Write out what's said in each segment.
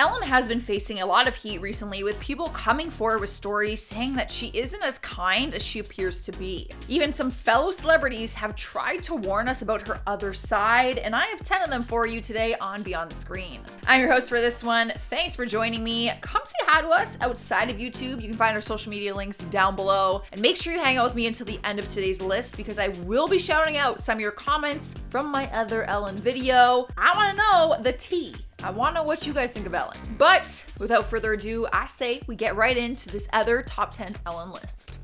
Ellen has been facing a lot of heat recently, with people coming forward with stories saying that she isn't as kind as she appears to be. Even some fellow celebrities have tried to warn us about her other side, and I have 10 of them for you today on Beyond the Screen. I'm your host for this one. Thanks for joining me. Come say hi to us outside of YouTube. You can find our social media links down below, and make sure you hang out with me until the end of today's list because I will be shouting out some of your comments from my other Ellen video. I want to know the tea. I want to know what you guys think of Ellen. But without further ado, I say we get right into this other top 10 Ellen list.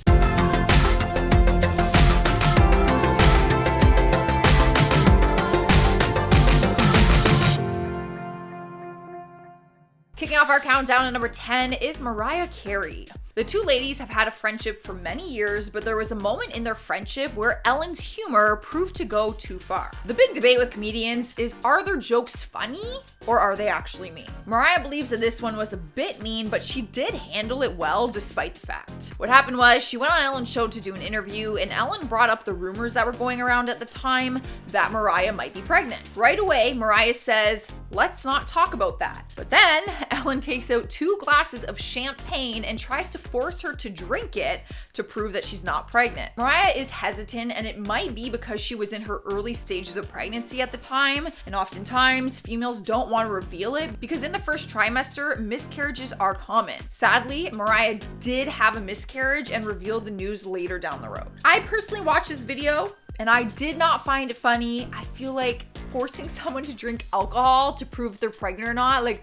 Kicking off our countdown at number 10 is Mariah Carey. The two ladies have had a friendship for many years, but there was a moment in their friendship where Ellen's humor proved to go too far. The big debate with comedians is, are their jokes funny or are they actually mean? Mariah believes that this one was a bit mean, but she did handle it well despite the fact. What happened was she went on Ellen's show to do an interview, and Ellen brought up the rumors that were going around at the time that Mariah might be pregnant. Right away, Mariah says, "Let's not talk about that." But then Ellen takes out 2 glasses of champagne and tries to force her to drink it to prove that she's not pregnant. Mariah is hesitant, and it might be because she was in her early stages of pregnancy at the time, and oftentimes females don't want to reveal it because in the first trimester, miscarriages are common. Sadly, Mariah did have a miscarriage and revealed the news later down the road. I personally watched this video and I did not find it funny. I feel like forcing someone to drink alcohol to prove if they're pregnant or not, like,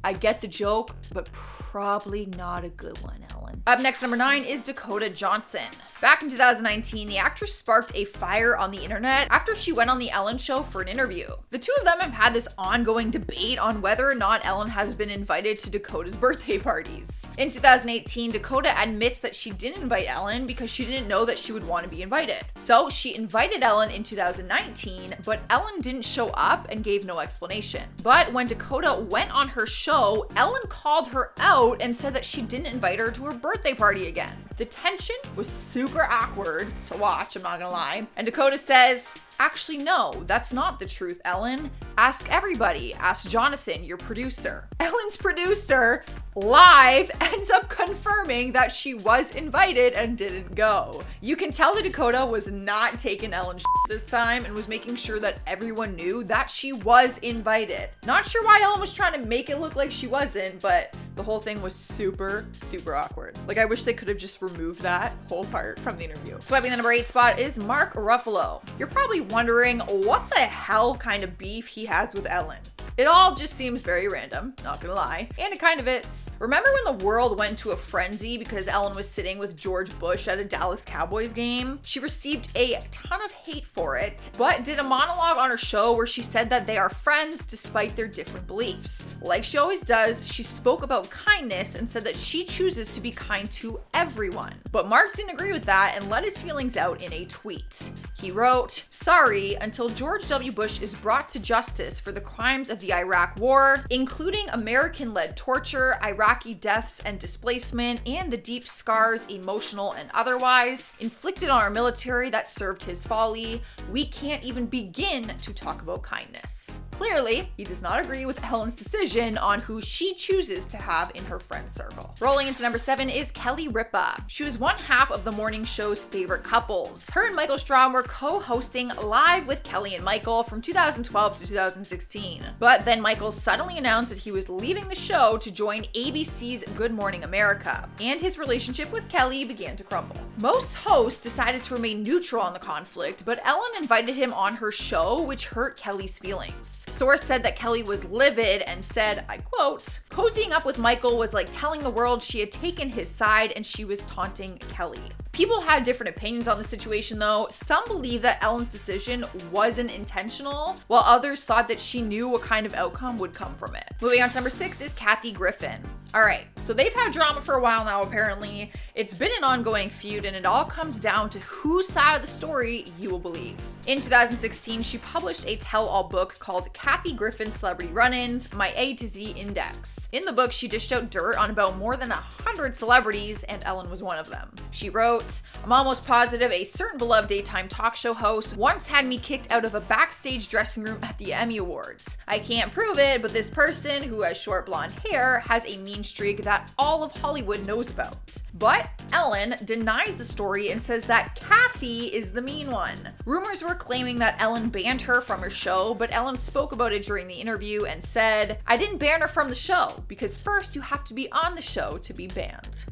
I get the joke, but probably not a good one, Ellen. Up next, number 9 is Dakota Johnson. Back in 2019, the actress sparked a fire on the internet after she went on the Ellen show for an interview. The two of them have had this ongoing debate on whether or not Ellen has been invited to Dakota's birthday parties. In 2018, Dakota admits that she didn't invite Ellen because she didn't know that she would want to be invited. So she invited Ellen in 2019, but Ellen didn't show up and gave no explanation. But when Dakota went on her show, Ellen called her out and said that she didn't invite her to her birthday party again. The tension was super awkward to watch, I'm not gonna lie. And Dakota says, "Actually, no, that's not the truth, Ellen. Ask everybody. Ask Jonathan, your producer." Ellen's producer live ends up confirming that she was invited and didn't go. You can tell that Dakota was not taking Ellen's this time and was making sure that everyone knew that she was invited. Not sure why Ellen was trying to make it look like she wasn't, but the whole thing was super awkward. Like, I wish they could have just removed that whole part from the interview. Swiping the number 8 spot is Mark Ruffalo. You're probably wondering what the hell kind of beef he has with Ellen. It all just seems very random, not gonna lie, and it kind of is. Remember when the world went to a frenzy because Ellen was sitting with George Bush at a Dallas Cowboys game? She received a ton of hate for it, but did a monologue on her show where she said that they are friends despite their different beliefs. Like she always does, she spoke about kindness and said that she chooses to be kind to everyone. But Mark didn't agree with that and let his feelings out in a tweet. He wrote, "Sorry, until George W. Bush is brought to justice for the crimes of the Iraq War, including American-led torture, Iraqi deaths and displacement, and the deep scars, emotional and otherwise, inflicted on our military that served his folly, we can't even begin to talk about kindness." Clearly, he does not agree with Ellen's decision on who she chooses to have in her friend circle. Rolling into number 7 is Kelly Ripa. She was one half of the morning show's favorite couples. Her and Michael Strahm were co-hosting Live with Kelly and Michael from 2012 to 2016. But then Michael suddenly announced that he was leaving the show to join ABC's Good Morning America, and his relationship with Kelly began to crumble. Most hosts decided to remain neutral on the conflict, but Ellen invited him on her show, which hurt Kelly's feelings. Source said that Kelly was livid and said, I quote, "Cozying up with Michael was like telling the world she had taken his side and she was taunting Kelly." People had different opinions on the situation though. Some believe that Ellen's decision wasn't intentional, while others thought that she knew what kind of outcome would come from it. Moving on to number 6 is Kathy Griffin. Alright, So they've had drama for a while now, apparently. It's been an ongoing feud, and it all comes down to whose side of the story you will believe. In 2016, she published a tell-all book called Kathy Griffin's Celebrity Run-Ins, My A to Z Index. In the book, she dished out dirt on about more than 100 celebrities, and Ellen was one of them. She wrote, "I'm almost positive a certain beloved daytime talk show host once had me kicked out of a backstage dressing room at the Emmy Awards. I can't prove it, but this person, who has short blonde hair, has a mean streak that all of Hollywood knows about." But Ellen denies the story and says that Kathy is the mean one. Rumors were claiming that Ellen banned her from her show, but Ellen spoke about it during the interview and said, "I didn't ban her from the show, because first you have to be on the show to be banned."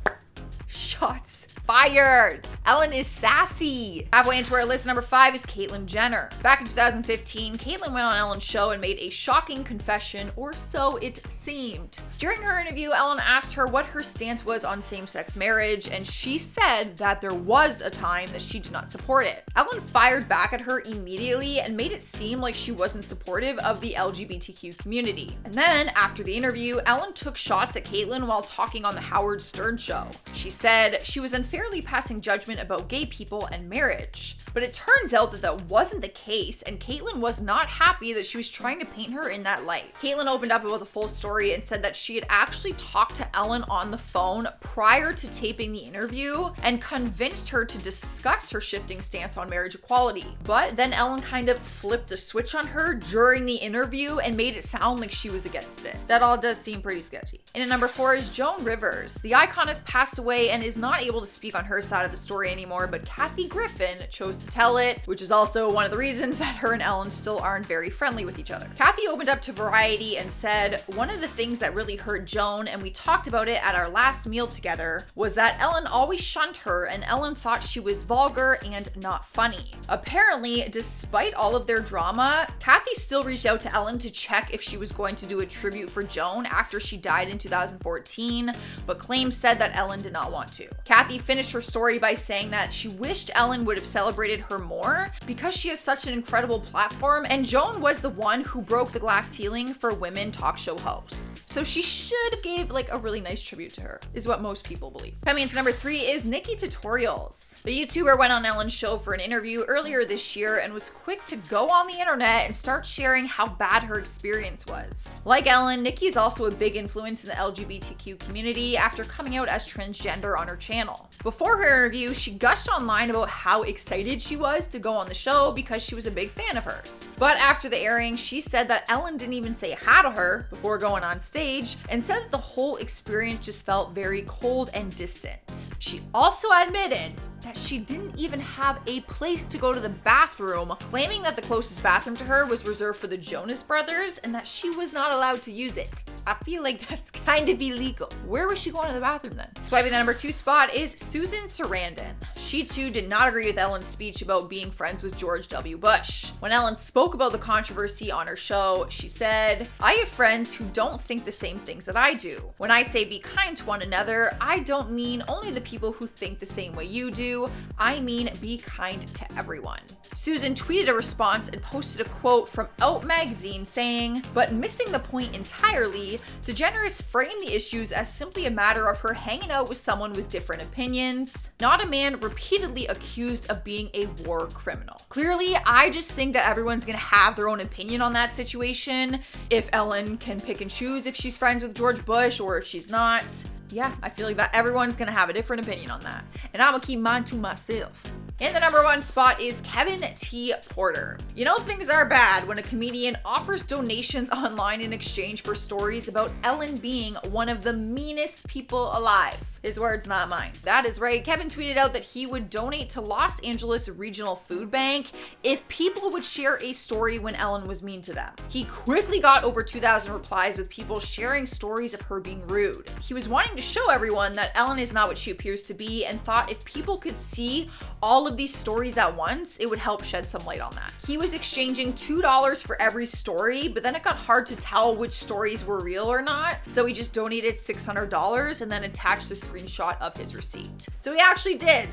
Shots fired. Ellen is sassy. Halfway into our list, number 5 is Caitlyn Jenner. Back in 2015, Caitlyn went on Ellen's show and made a shocking confession, or so it seemed. During her interview, Ellen asked her what her stance was on same-sex marriage, and she said that there was a time that she did not support it. Ellen fired back at her immediately and made it seem like she wasn't supportive of the LGBTQ community. And then, after the interview, Ellen took shots at Caitlyn while talking on the Howard Stern show. She said she was unfairly passing judgment about gay people and marriage. But it turns out that that wasn't the case, and Caitlyn was not happy that she was trying to paint her in that light. Caitlyn opened up about the full story and said that she had actually talked to Ellen on the phone prior to taping the interview and convinced her to discuss her shifting stance on marriage equality. But then Ellen kind of flipped the switch on her during the interview and made it sound like she was against it. That all does seem pretty sketchy. And at number 4 is Joan Rivers. The icon has passed away and is not able to speak on her side of the story anymore, but Kathy Griffin chose to tell it, which is also one of the reasons that her and Ellen still aren't very friendly with each other. Kathy opened up to Variety and said, "One of the things that really hurt Joan, and we talked about it at our last meal together, was that Ellen always shunned her and Ellen thought she was vulgar and not funny." Apparently, despite all of their drama, Kathy still reached out to Ellen to check if she was going to do a tribute for Joan after she died in 2014, but claims said that Ellen did not want to. Kathy finished her story by saying that she wished Ellen would have celebrated her more because she has such an incredible platform, and Joan was the one who broke the glass ceiling for women talk show hosts. So she should have gave like a really nice tribute to her, is what most people believe. Coming into number 3 is NikkieTutorials. The YouTuber went on Ellen's show for an interview earlier this year and was quick to go on the internet and start sharing how bad her experience was. Like Ellen, Nikki is also a big influence in the LGBTQ community after coming out as transgender on her channel. Before her interview, she gushed online about how excited she was to go on the show because she was a big fan of hers. But after the airing, she said that Ellen didn't even say hi to her before going on stage and said that the whole experience just felt very cold and distant. She also admitted that she didn't even have a place to go to the bathroom, claiming that the closest bathroom to her was reserved for the Jonas Brothers and that she was not allowed to use it. I feel like that's kind of illegal. Where was she going to the bathroom then? Swiping the number 2 spot is Susan Sarandon. She too did not agree with Ellen's speech about being friends with George W. Bush. When Ellen spoke about the controversy on her show, she said, "I have friends who don't think the same things that I do. When I say be kind to one another, I don't mean only the people who think the same way you do. I mean be kind to everyone." Susan tweeted a response and posted a quote from Out magazine saying, "But missing the point entirely, DeGeneres framed the issues as simply a matter of her hanging out with someone with different opinions, not a man repeatedly accused of being a war criminal." Clearly, I just think that everyone's gonna have their own opinion on that situation. If Ellen can pick and choose if she's friends with George Bush or if she's not. Yeah, I feel like that everyone's gonna have a different opinion on that. And I'm gonna keep mine to myself. In the number 1 spot is Kevin T. Porter. You know things are bad when a comedian offers donations online in exchange for stories about Ellen being one of the meanest people alive. His words, not mine. That is right. Kevin tweeted out that he would donate to Los Angeles Regional Food Bank if people would share a story when Ellen was mean to them. He quickly got over 2,000 replies with people sharing stories of her being rude. He was wanting to show everyone that Ellen is not what she appears to be and thought if people could see all of these stories at once, it would help shed some light on that. He was exchanging $2 for every story, but then it got hard to tell which stories were real or not, so he just donated $600 and then attached the screenshot of his receipt. So he actually did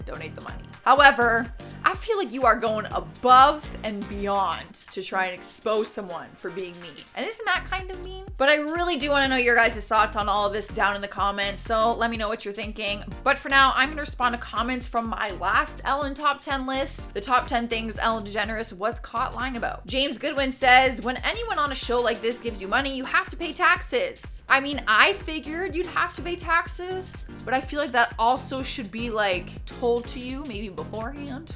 donate the money. However, I feel like you are going above and beyond to try and expose someone for being mean. And isn't that kind of mean? But I really do want to know your guys' thoughts on all of this down in the comments, so let me know what you're thinking. But for now, I'm going to respond to comments from my last Ellen top 10 list, the top 10 things Ellen DeGeneres was caught lying about. James Goodwin says, when anyone on a show like this gives you money, you have to pay taxes. I mean, I figured you'd have to pay taxes, but I feel like that also should be like told to you maybe beforehand.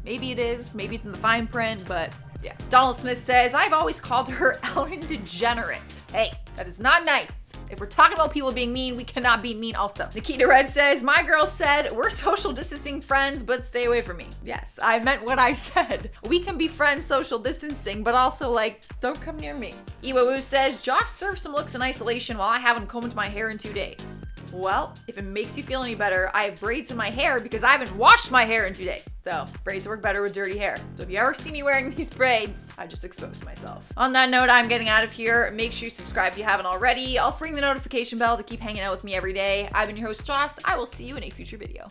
Maybe it is, maybe it's in the fine print, but yeah. Donald Smith says, I've always called her Ellen DeGenerate. Hey, that is not nice. If we're talking about people being mean, we cannot be mean also. Nikita Red says, my girl said, we're social distancing friends, but stay away from me. Yes, I meant what I said. We can be friends social distancing, but also like, don't come near me. Iwa Wu says, Josh served some looks in isolation while I haven't combed my hair in 2 days. Well, if it makes you feel any better, I have braids in my hair because I haven't washed my hair in 2 days. So braids work better with dirty hair. So if you ever see me wearing these braids, I just exposed myself. On that note, I'm getting out of here. Make sure you subscribe if you haven't already. Also ring the notification bell to keep hanging out with me every day. I've been your host, Joss. I will see you in a future video.